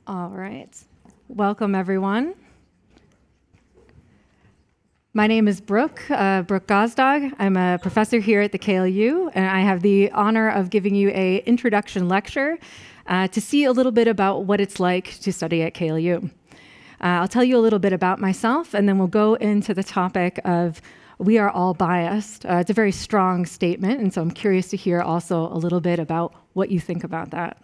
All right. Welcome, everyone. My name is Brooke Gazdag. I'm a professor here at the KLU, and I have the honor of giving you an introduction lecture to see a little bit about what it's like to study at KLU. I'll tell you a little bit about myself, and then we'll go into the topic of we are all biased. It's a very strong statement, and so I'm curious to hear also a little bit about what you think about that.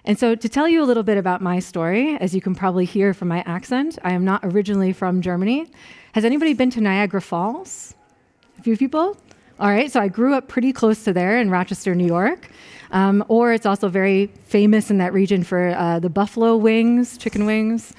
And so to tell you a little bit about my story, as you can probably hear from my accent, I am not originally from Germany. Has anybody been to Niagara Falls? A few people? All right, so I grew up pretty close to there in Rochester, New York. Or it's also very famous in that region for the buffalo wings, chicken wings.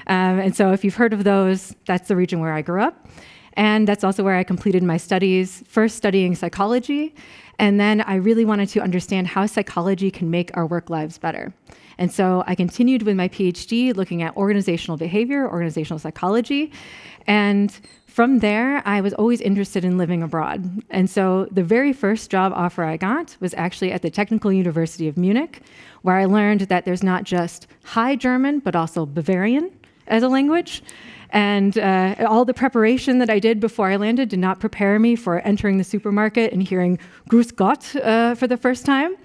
And so if you've heard of those, that's the region where I grew up. And that's also where I completed my studies, first studying psychology, and then I really wanted to understand how psychology can make our work lives better. And so I continued with my PhD looking at organizational behavior, organizational psychology. And from there, I was always interested in living abroad. And so the very first job offer I got was actually at the Technical University of Munich, where I learned that there's not just High German, but also Bavarian as a language. And all the preparation that I did before I landed did not prepare me for entering the supermarket and hearing Grüß Gott for the first time.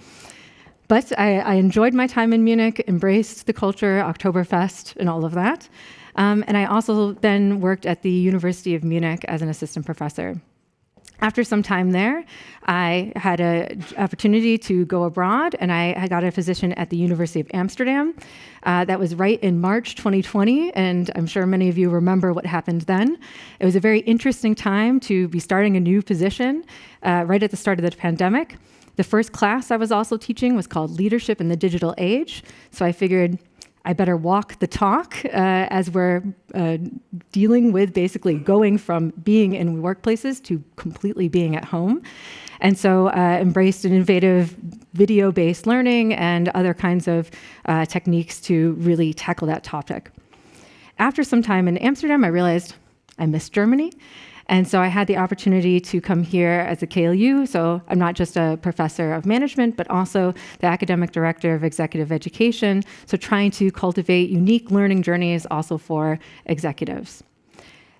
But I enjoyed my time in Munich, embraced the culture, Oktoberfest, and all of that. And I also then worked at the University of Munich as an assistant professor. After some time there, I had an opportunity to go abroad, and I got a position at the University of Amsterdam. That was right in March 2020, and I'm sure many of you remember what happened then. It was a very interesting time to be starting a new position right at the start of the pandemic. The first class I was also teaching was called Leadership in the Digital Age, so I figured I better walk the talk as we're dealing with basically going from being in workplaces to completely being at home. And so embraced an innovative video-based learning and other kinds of techniques to really tackle that topic. After some time in Amsterdam, I realized I missed Germany. And so I had the opportunity to come here as a KLU. So I'm not just a professor of management, but also the academic director of executive education. So trying to cultivate unique learning journeys also for executives.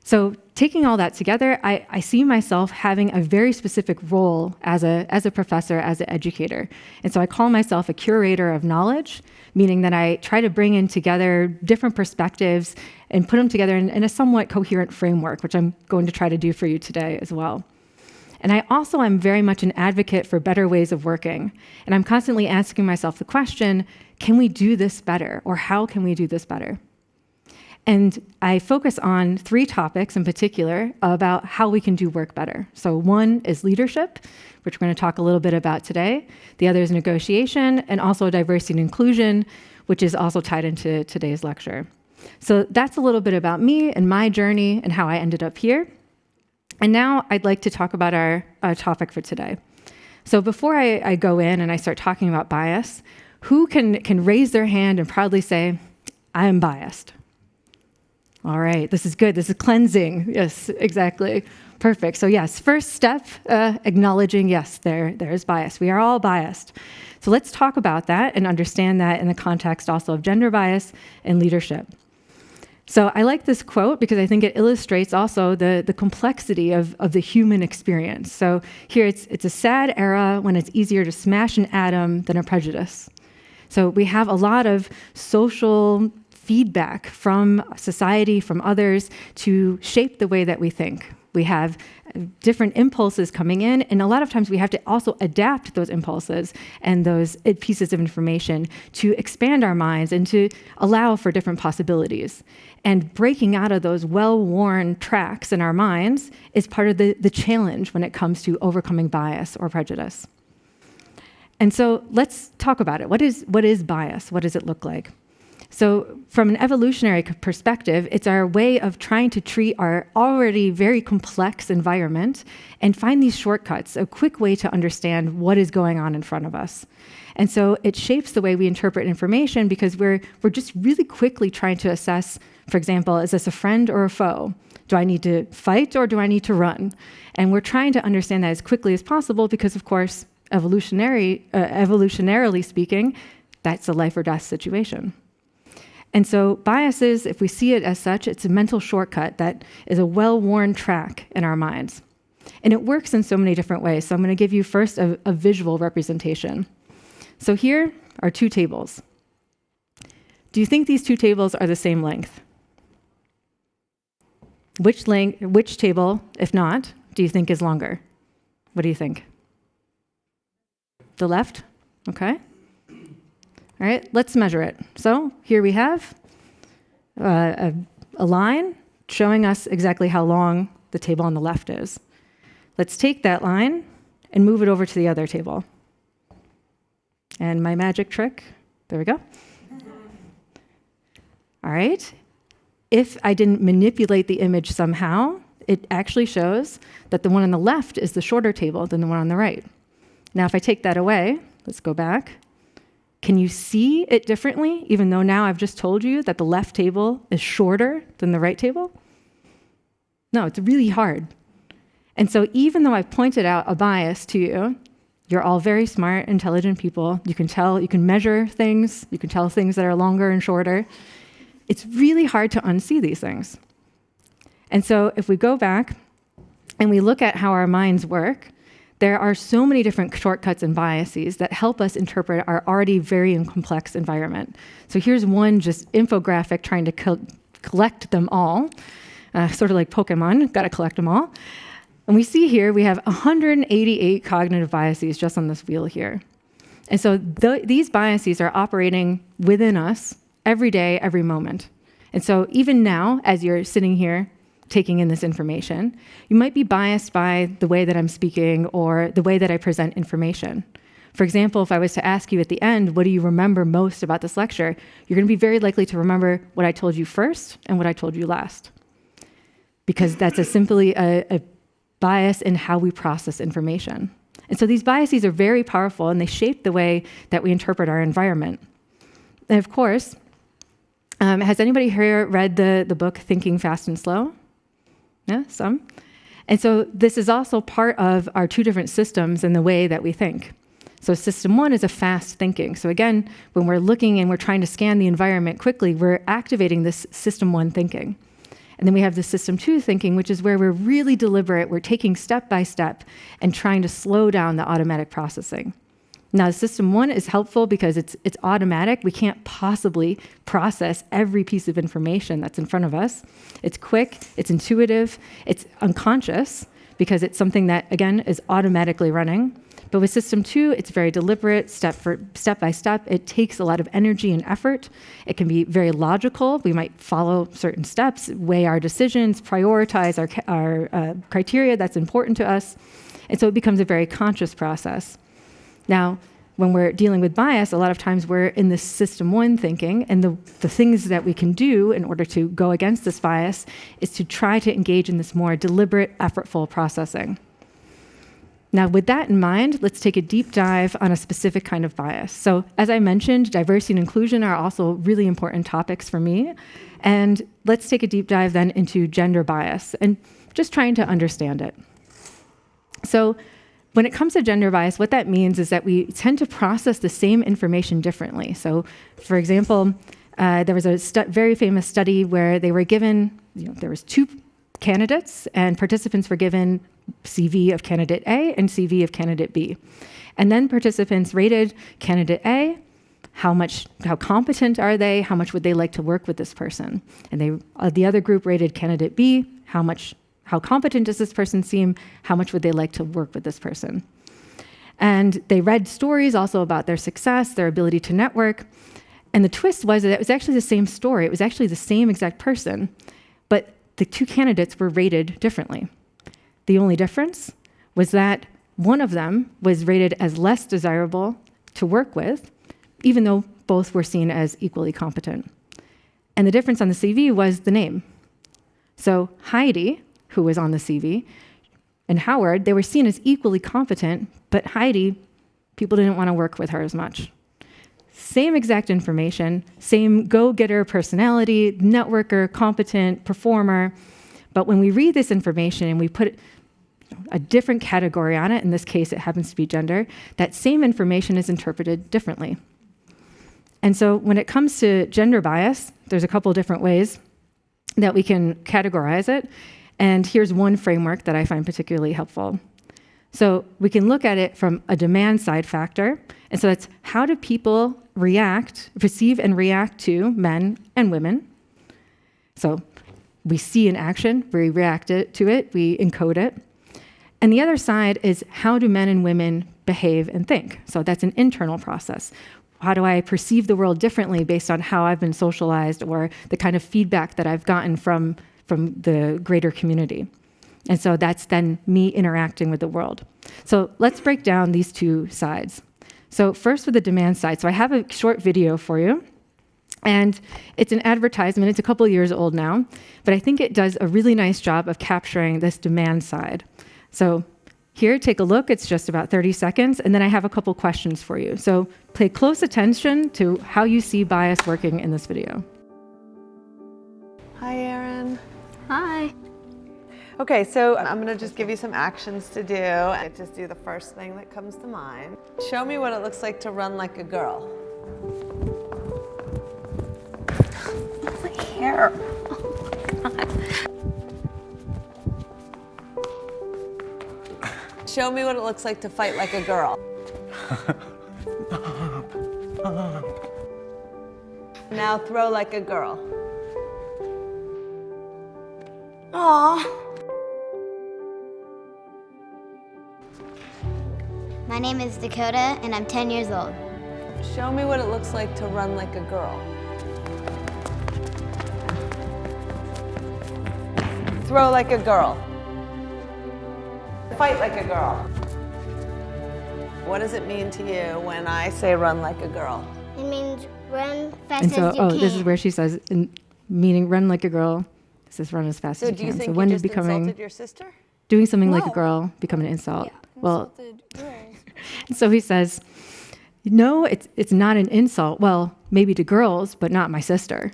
So taking all that together, I see myself having a very specific role as a professor, as an educator. And so I call myself a curator of knowledge, meaning that I try to bring in together different perspectives and put them together in a somewhat coherent framework, which I'm going to try to do for you today as well. And I also am very much an advocate for better ways of working. And I'm constantly asking myself the question, can we do this better? Or how can we do this better? And I focus on three topics in particular about how we can do work better. So one is leadership, which we're going to talk a little bit about today. The other is negotiation, and also diversity and inclusion, which is also tied into today's lecture. So that's a little bit about me and my journey and how I ended up here. And now I'd like to talk about our topic for today. So before I go in and I start talking about bias, who can raise their hand and proudly say, I am biased? All right, this is good. This is cleansing. Yes, exactly. Perfect. So yes, first step, acknowledging, yes, there is bias. We are all biased. So let's talk about that and understand that in the context also of gender bias and leadership. So I like this quote because I think it illustrates also the complexity of the human experience. So here it's a sad era when it's easier to smash an atom than a prejudice. So we have a lot of social feedback from society, from others, to shape the way that we think. We have different impulses coming in, and a lot of times we have to also adapt those impulses and those pieces of information to expand our minds and to allow for different possibilities. And breaking out of those well-worn tracks in our minds is part of the challenge when it comes to overcoming bias or prejudice. And so let's talk about it. What is bias? What does it look like? So from an evolutionary perspective, it's our way of trying to treat our already very complex environment and find these shortcuts, a quick way to understand what is going on in front of us. And so it shapes the way we interpret information because we're just really quickly trying to assess, for example, is this a friend or a foe? Do I need to fight or do I need to run? And we're trying to understand that as quickly as possible because, of course, evolutionarily speaking, that's a life or death situation. And so biases, if we see it as such, it's a mental shortcut that is a well-worn track in our minds. And it works in so many different ways. So I'm going to give you first a visual representation. So here are two tables. Do you think these two tables are the same length? Which table, if not, do you think is longer? What do you think? The left? Okay. All right, let's measure it. So here we have a line showing us exactly how long the table on the left is. Let's take that line and move it over to the other table. And my magic trick, there we go. All right. If I didn't manipulate the image somehow, it actually shows that the one on the left is the shorter table than the one on the right. Now, if I take that away, let's go back. Can you see it differently, even though now I've just told you that the left table is shorter than the right table? No, it's really hard. And so even though I've pointed out a bias to you, you're all very smart, intelligent people. You can tell, you can measure things, you can tell things that are longer and shorter. It's really hard to unsee these things. And so if we go back and we look at how our minds work, there are so many different shortcuts and biases that help us interpret our already very complex environment. So here's one just infographic trying to collect them all, sort of like Pokemon, got to collect them all. And we see here we have 188 cognitive biases just on this wheel here. And so these biases are operating within us every day, every moment. And so even now, as you're sitting here taking in this information, you might be biased by the way that I'm speaking or the way that I present information. For example, if I was to ask you at the end, what do you remember most about this lecture? You're going to be very likely to remember what I told you first and what I told you last. Because that's simply a bias in how we process information. And so these biases are very powerful and they shape the way that we interpret our environment. And of course, has anybody here read the book Thinking Fast and Slow? Yeah, some. And so this is also part of our two different systems and the way that we think. So system one is a fast thinking. So again, when we're looking and we're trying to scan the environment quickly, we're activating this system one thinking. And then we have the system two thinking, which is where we're really deliberate. We're taking step by step and trying to slow down the automatic processing. Now, system one is helpful because it's automatic. We can't possibly process every piece of information that's in front of us. It's quick, it's intuitive, it's unconscious because it's something that, again, is automatically running. But with system two, it's very deliberate, step by step. It takes a lot of energy and effort. It can be very logical. We might follow certain steps, weigh our decisions, prioritize our criteria that's important to us. And so it becomes a very conscious process. Now, when we're dealing with bias, a lot of times we're in this system one thinking, and the things that we can do in order to go against this bias is to try to engage in this more deliberate, effortful processing. Now, with that in mind, let's take a deep dive on a specific kind of bias. So, as I mentioned, diversity and inclusion are also really important topics for me. And let's take a deep dive then into gender bias and just trying to understand it. So, when it comes to gender bias, what that means is that we tend to process the same information differently. So, for example, there was a very famous study where they were given, there was two candidates, and participants were given CV of candidate A and CV of candidate B. And then participants rated candidate A, how competent are they, how much would they like to work with this person? And the other group rated candidate B, how competent does this person seem? How much would they like to work with this person? And they read stories also about their success, their ability to network. And the twist was that it was actually the same story. It was actually the same exact person, but the two candidates were rated differently. The only difference was that one of them was rated as less desirable to work with, even though both were seen as equally competent. And the difference on the CV was the name. So Heidi, who was on the CV, and Howard, they were seen as equally competent, but Heidi, people didn't want to work with her as much. Same exact information, same go-getter personality, networker, competent, performer, but when we read this information and we put a different category on it, in this case it happens to be gender, that same information is interpreted differently. And so when it comes to gender bias, there's a couple different ways that we can categorize it. And here's one framework that I find particularly helpful. So we can look at it from a demand side factor. And so that's how do people perceive and react to men and women. So we see an action, we react to it, we encode it. And the other side is how do men and women behave and think? So that's an internal process. How do I perceive the world differently based on how I've been socialized or the kind of feedback that I've gotten from the greater community? And so that's then me interacting with the world. So let's break down these two sides. So first with the demand side. So I have a short video for you. And it's an advertisement. It's a couple of years old now, but I think it does a really nice job of capturing this demand side. So here, take a look. It's just about 30 seconds, and then I have a couple questions for you. So pay close attention to how you see bias working in this video. Hi, Erin. Hi. Okay, so I'm gonna just give you some actions to do. And just do the first thing that comes to mind. Show me what it looks like to run like a girl. My hair. Oh, God. Show me what it looks like to fight like a girl. Now throw like a girl. Aw. My name is Dakota, and I'm 10 years old. Show me what it looks like to run like a girl. Throw like a girl. Fight like a girl. What does it mean to you when I say run like a girl? It means run fast And so, as you can. this is where she says, meaning run like a girl. It says run as fast as So you do you can. think So when you did just becoming insulted your sister? doing something like a No. girl become an insult? Yeah, Well, insulted girls. so he says, no, it's not an insult. Well, maybe to girls, but not my sister.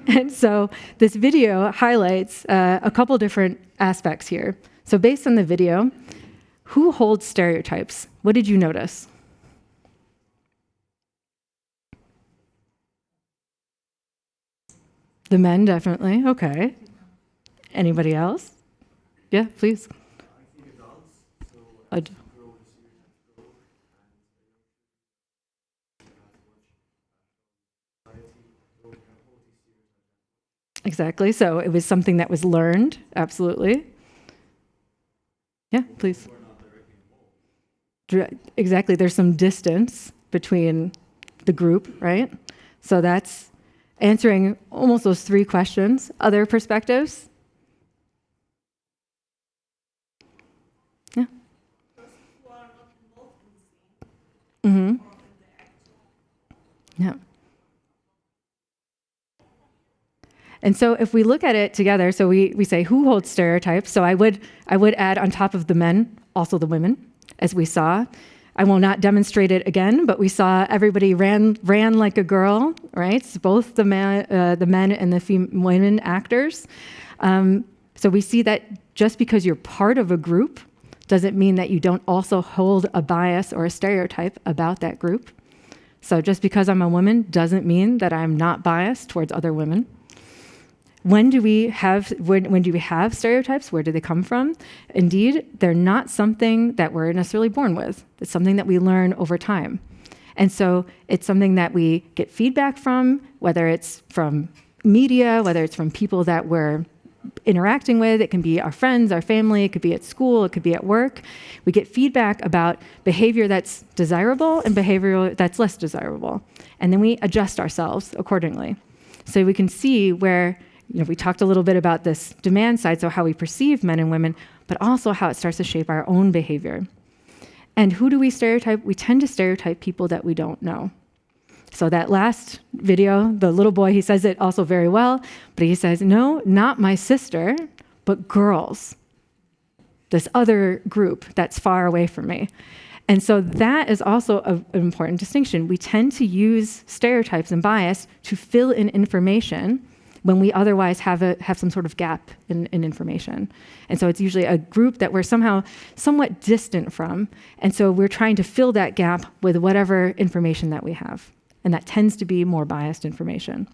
And so this video highlights a couple different aspects here. So based on the video, who holds stereotypes? What did you notice? The men, definitely. Okay. Anybody else? Yeah, please. Ad- Exactly. So it was something that was learned. Absolutely. Yeah, please. Exactly. There's some distance between the group, right? So that's answering almost those three questions. Other perspectives? Yeah. Mm-hmm. Yeah. And so if we look at it together, so we say who holds stereotypes. So I would add on top of the men, also the women, as we saw. I will not demonstrate it again, but we saw everybody ran like a girl, right? So both the men and the women actors. So we see that just because you're part of a group doesn't mean that you don't also hold a bias or a stereotype about that group. So just because I'm a woman doesn't mean that I'm not biased towards other women. When do we have stereotypes? Where do they come from? Indeed, they're not something that we're necessarily born with. It's something that we learn over time. And so it's something that we get feedback from, whether it's from media, whether it's from people that we're interacting with. It can be our friends, our family, it could be at school, it could be at work. We get feedback about behavior that's desirable and behavior that's less desirable. And then we adjust ourselves accordingly. So we can see where we talked a little bit about this demand side, so how we perceive men and women, but also how it starts to shape our own behavior. And who do we stereotype? We tend to stereotype people that we don't know. So that last video, the little boy, he says it also very well, but he says, no, not my sister, but girls. This other group that's far away from me. And so that is also an important distinction. We tend to use stereotypes and bias to fill in information when we otherwise have some sort of gap in information. And so it's usually a group that we're somewhat distant from. And so we're trying to fill that gap with whatever information that we have. And that tends to be more biased information.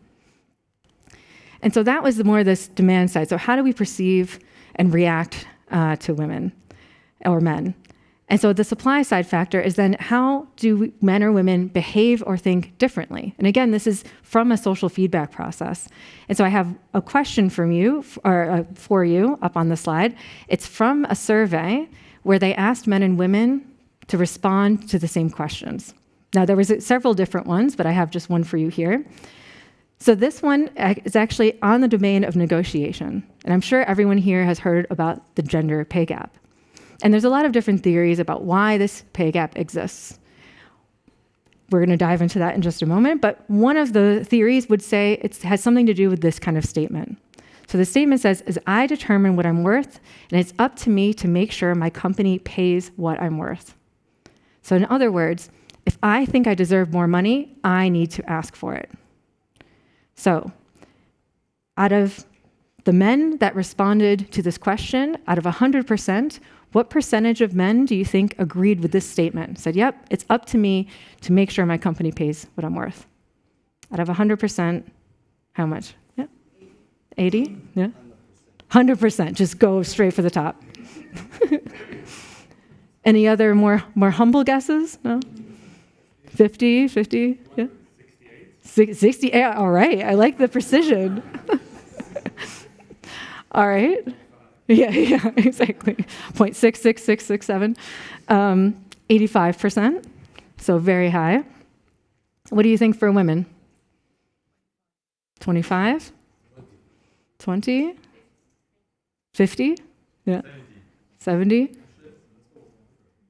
And so that was more this demand side. So how do we perceive and react to women or men? And so the supply side factor is then how do men or women behave or think differently? And again, this is from a social feedback process. And so I have a question for you up on the slide. It's from a survey where they asked men and women to respond to the same questions. Now, there was several different ones, but I have just one for you here. So this one is actually on the domain of negotiation. And I'm sure everyone here has heard about the gender pay gap. And there's a lot of different theories about why this pay gap exists. We're going to dive into that in just a moment, but one of the theories would say it has something to do with this kind of statement. So the statement says, is I determine what I'm worth, and it's up to me to make sure my company pays what I'm worth. So in other words, if I think I deserve more money, I need to ask for it. So out of the men that responded to this question, out of 100%, what percentage of men do you think agreed with this statement? Said, yep, it's up to me to make sure my company pays what I'm worth. Out of 100%, how much? Yeah. 80? Yeah. 100%, just go straight for the top. Any other more humble guesses? No? 50, yeah. 68, all right, I like the precision. All right. Yeah, exactly. 0.66667. 85%, so very high. What do you think for women? 25? 20? 50? Yeah. 70?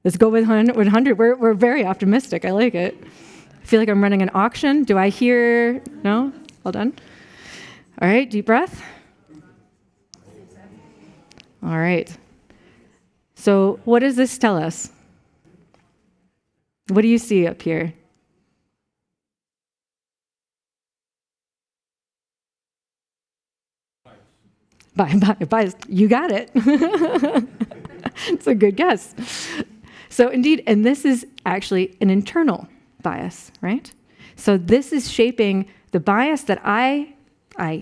Let's go with 100. We're very optimistic. I like it. I feel like I'm running an auction. Do I hear? No? Well done. All right, deep breath. All right. So what does this tell us? What do you see up here? Bias. You got it. It's a good guess. So indeed, and this is actually an internal bias, right? So this is shaping the bias that I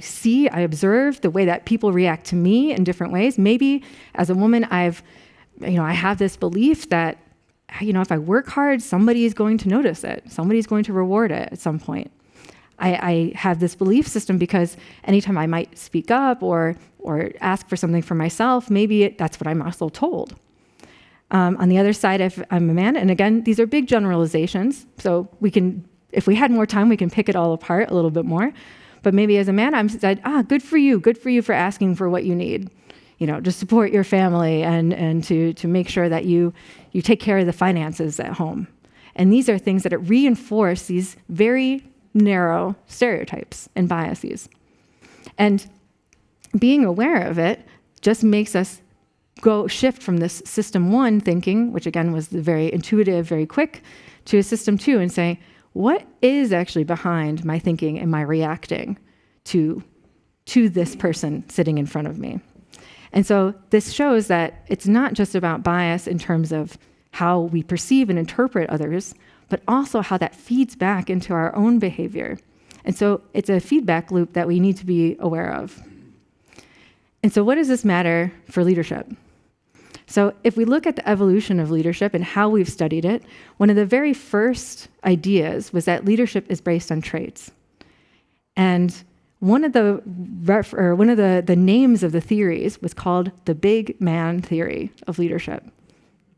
see, I observe, the way that people react to me in different ways. Maybe as a woman, I have this belief that, if I work hard, somebody is going to notice it. Somebody's going to reward it at some point. I have this belief system because anytime I might speak up or ask for something for myself, maybe that's what I'm also told. On the other side, if I'm a man, and again, these are big generalizations, so we can, if we had more time, we can pick it all apart a little bit more. But maybe as a man, I'm said, good for you for asking for what you need, to support your family and to make sure that you take care of the finances at home. And these are things that reinforce these very narrow stereotypes and biases. And being aware of it just makes us shift from this system one thinking, which again was the very intuitive, very quick, to a system two and say, what is actually behind my thinking and my reacting to this person sitting in front of me? And so this shows that it's not just about bias in terms of how we perceive and interpret others, but also how that feeds back into our own behavior. And so it's a feedback loop that we need to be aware of. And so what does this matter for leadership? So if we look at the evolution of leadership and how we've studied it, one of the very first ideas was that leadership is based on traits. And one of the names of the theories was called the big man theory of leadership.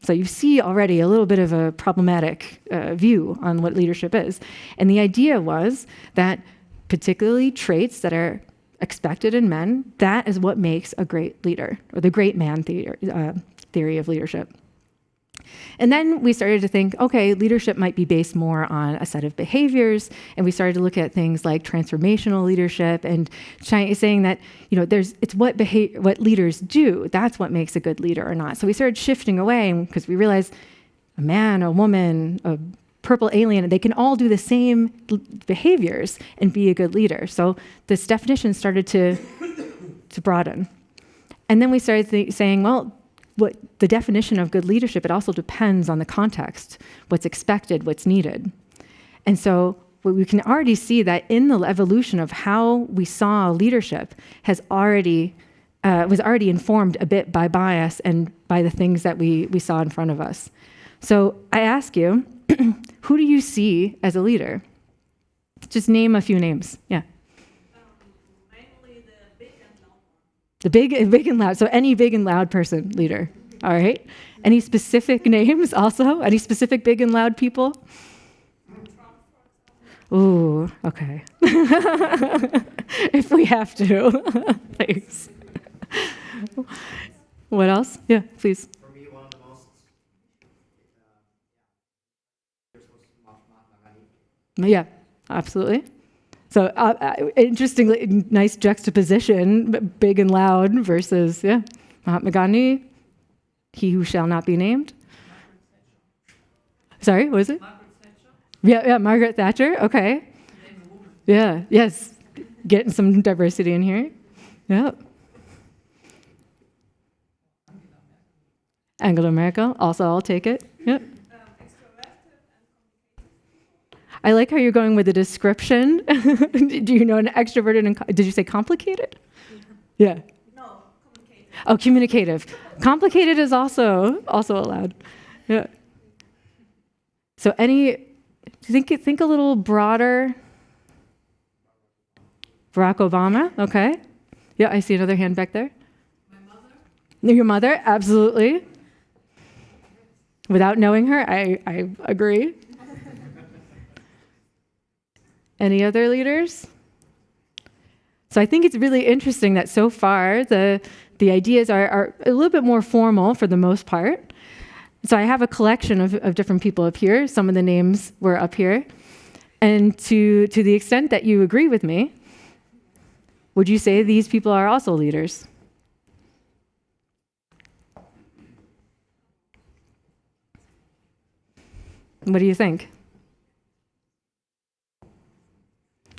So you see already a little bit of a problematic view on what leadership is. And the idea was that particularly traits that are expected in men, that is what makes a great leader, or the great man theory of leadership. And then we started to think, okay, leadership might be based more on a set of behaviors, and we started to look at things like transformational leadership and saying that it's what leaders do. That's what makes a good leader or not. So we started shifting away because we realized a man, a woman, a purple alien, they can all do the same behaviors and be a good leader. So this definition started to broaden. And then we started saying, well, what the definition of good leadership, it also depends on the context, what's expected, what's needed. And so we can already see that in the evolution of how we saw leadership was already informed a bit by bias and by the things that we saw in front of us. So I ask you, who do you see as a leader? Just name a few names. Yeah. Mainly the big and loud one. The big and loud. So any big and loud person, leader. All right. Any specific names also? Any specific big and loud people? Ooh, okay. If we have to. Thanks. What else? Yeah, please. For me, one of the most Yeah, absolutely. So interestingly, nice juxtaposition, big and loud versus, Mahatma Gandhi, he who shall not be named. Sorry, what is it? Yeah, Margaret Thatcher. Okay. Yeah, yes. Getting some diversity in here. Yeah. Angela Merkel. Also, I'll take it. Yep. I like how you're going with the description. Do you know an extroverted and did you say complicated? Yeah. No, communicative. Oh, communicative. Complicated is also allowed. Yeah. So think a little broader. Barack Obama, okay. Yeah, I see another hand back there. My mother. Your mother, absolutely. Without knowing her, I agree. Any other leaders? So I think it's really interesting that so far the ideas are a little bit more formal for the most part. So I have a collection of different people up here. Some of the names were up here. And to the extent that you agree with me, would you say these people are also leaders? What do you think?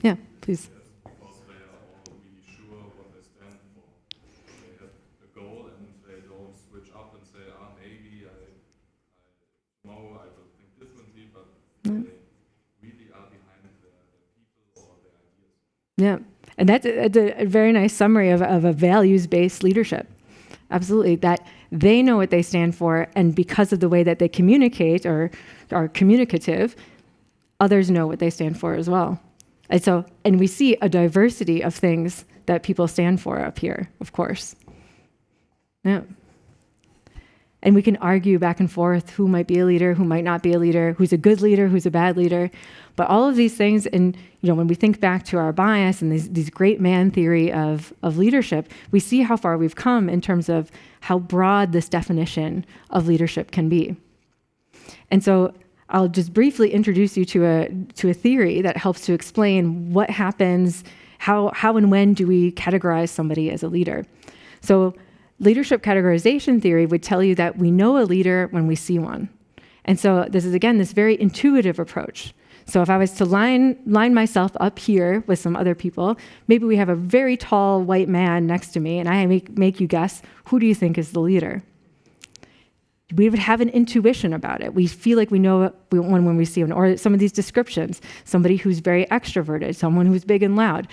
Yeah, please. Because they are all really sure what they stand for. They have a goal and they don't switch up and say, maybe tomorrow I will think differently, but they really are behind the people or their ideas. Yeah, and that's a very nice summary of a values-based leadership. Absolutely, that they know what they stand for, and because of the way that they communicate or are communicative, others know what they stand for as well. And we see a diversity of things that people stand for up here, of course. Yeah. And we can argue back and forth who might be a leader, who might not be a leader, who's a good leader, who's a bad leader. But all of these things, and when we think back to our bias and these great man theory of leadership, we see how far we've come in terms of how broad this definition of leadership can be. And so I'll just briefly introduce you to a theory that helps to explain what happens, how and when do we categorize somebody as a leader. So leadership categorization theory would tell you that we know a leader when we see one. And so this is, again, this very intuitive approach. So if I was to line myself up here with some other people, maybe we have a very tall white man next to me, and I make you guess, who do you think is the leader? We would have an intuition about it. We feel like we know when we see one, or some of these descriptions, somebody who's very extroverted, someone who's big and loud.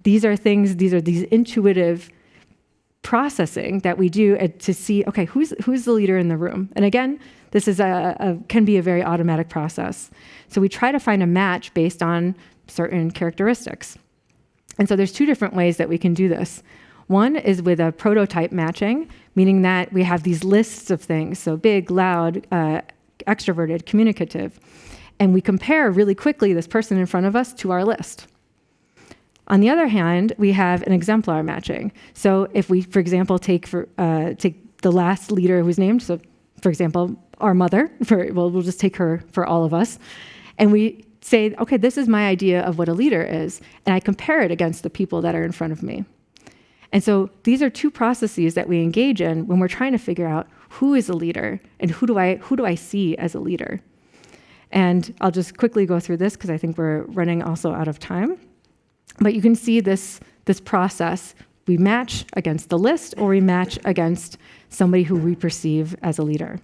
These are these intuitive processing that we do to see, okay, who's the leader in the room? And again, this is can be a very automatic process. So we try to find a match based on certain characteristics. And so there's two different ways that we can do this. One is with a prototype matching, meaning that we have these lists of things, so big, loud, extroverted, communicative, and we compare really quickly this person in front of us to our list. On the other hand, we have an exemplar matching. So if we, for example, take the last leader who was named, so for example, our mother, we'll just take her for all of us, and we say, okay, this is my idea of what a leader is, and I compare it against the people that are in front of me. And so these are two processes that we engage in when we're trying to figure out who is a leader and who do I see as a leader. And I'll just quickly go through this because I think we're running also out of time. But you can see this process. We match against the list or we match against somebody who we perceive as a leader.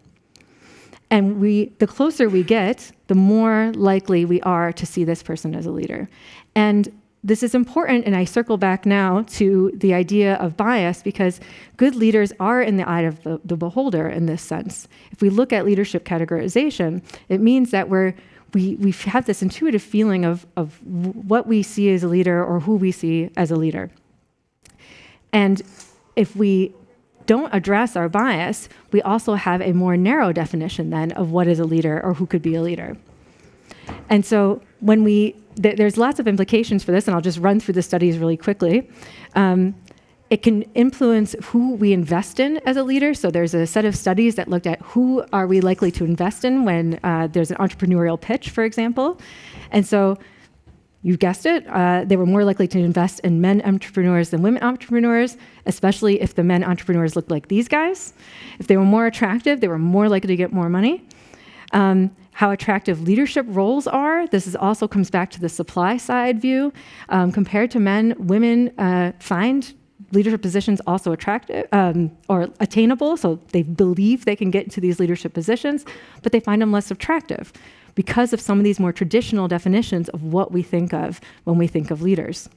And the closer we get, the more likely we are to see this person as a leader. And this is important, and I circle back now to the idea of bias, because good leaders are in the eye of the beholder in this sense. If we look at leadership categorization, it means that we have this intuitive feeling of what we see as a leader or who we see as a leader. And if we don't address our bias, we also have a more narrow definition then of what is a leader or who could be a leader. And so when there's lots of implications for this, and I'll just run through the studies really quickly. It can influence who we invest in as a leader. So there's a set of studies that looked at who are we likely to invest in when there's an entrepreneurial pitch, for example. And so you guessed it, they were more likely to invest in men entrepreneurs than women entrepreneurs, especially if the men entrepreneurs looked like these guys. If they were more attractive, they were more likely to get more money. How attractive leadership roles are. This also comes back to the supply side view. Compared to men, women find leadership positions also attractive or attainable, so they believe they can get into these leadership positions, but they find them less attractive because of some of these more traditional definitions of what we think of when we think of leaders.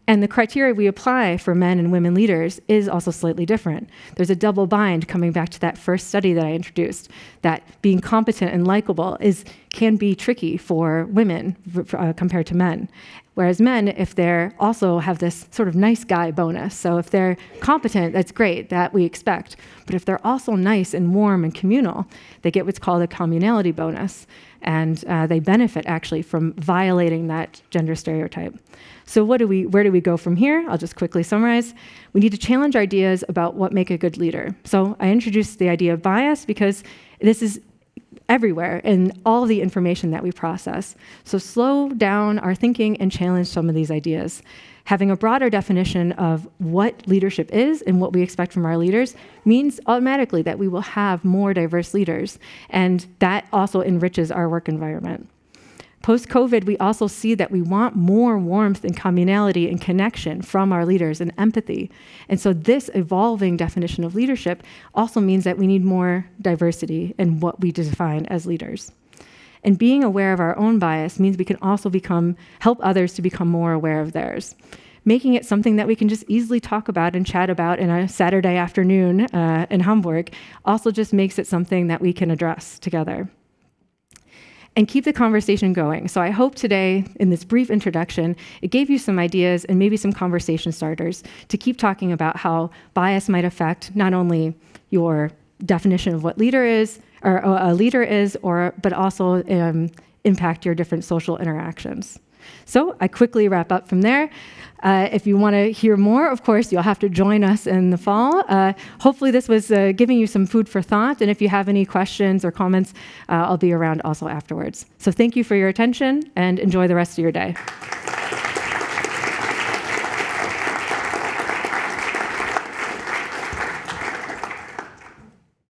And the criteria we apply for men and women leaders is also slightly different. There's a double bind coming back to that first study that I introduced, that being competent and likable can be tricky for women compared to men. Whereas men, if they also have this sort of nice guy bonus, so if they're competent, that's great, that we expect. But if they're also nice and warm and communal, they get what's called a communality bonus. And they benefit actually from violating that gender stereotype. So where do we go from here? I'll just quickly summarize. We need to challenge ideas about what make a good leader. So I introduced the idea of bias because this is everywhere in all the information that we process. So slow down our thinking and challenge some of these ideas. Having a broader definition of what leadership is and what we expect from our leaders means automatically that we will have more diverse leaders, and that also enriches our work environment. Post-COVID, we also see that we want more warmth and communality and connection from our leaders and empathy. And so this evolving definition of leadership also means that we need more diversity in what we define as leaders. And being aware of our own bias means we can also help others to become more aware of theirs. Making it something that we can just easily talk about and chat about in a Saturday afternoon in Hamburg also just makes it something that we can address together. And keep the conversation going. So I hope today, in this brief introduction, it gave you some ideas and maybe some conversation starters to keep talking about how bias might affect not only your definition of what leader is, or a leader is, but also impact your different social interactions. So I quickly wrap up from there. If you want to hear more, of course, you'll have to join us in the fall. Hopefully this was giving you some food for thought, and if you have any questions or comments, I'll be around also afterwards. So thank you for your attention, and enjoy the rest of your day.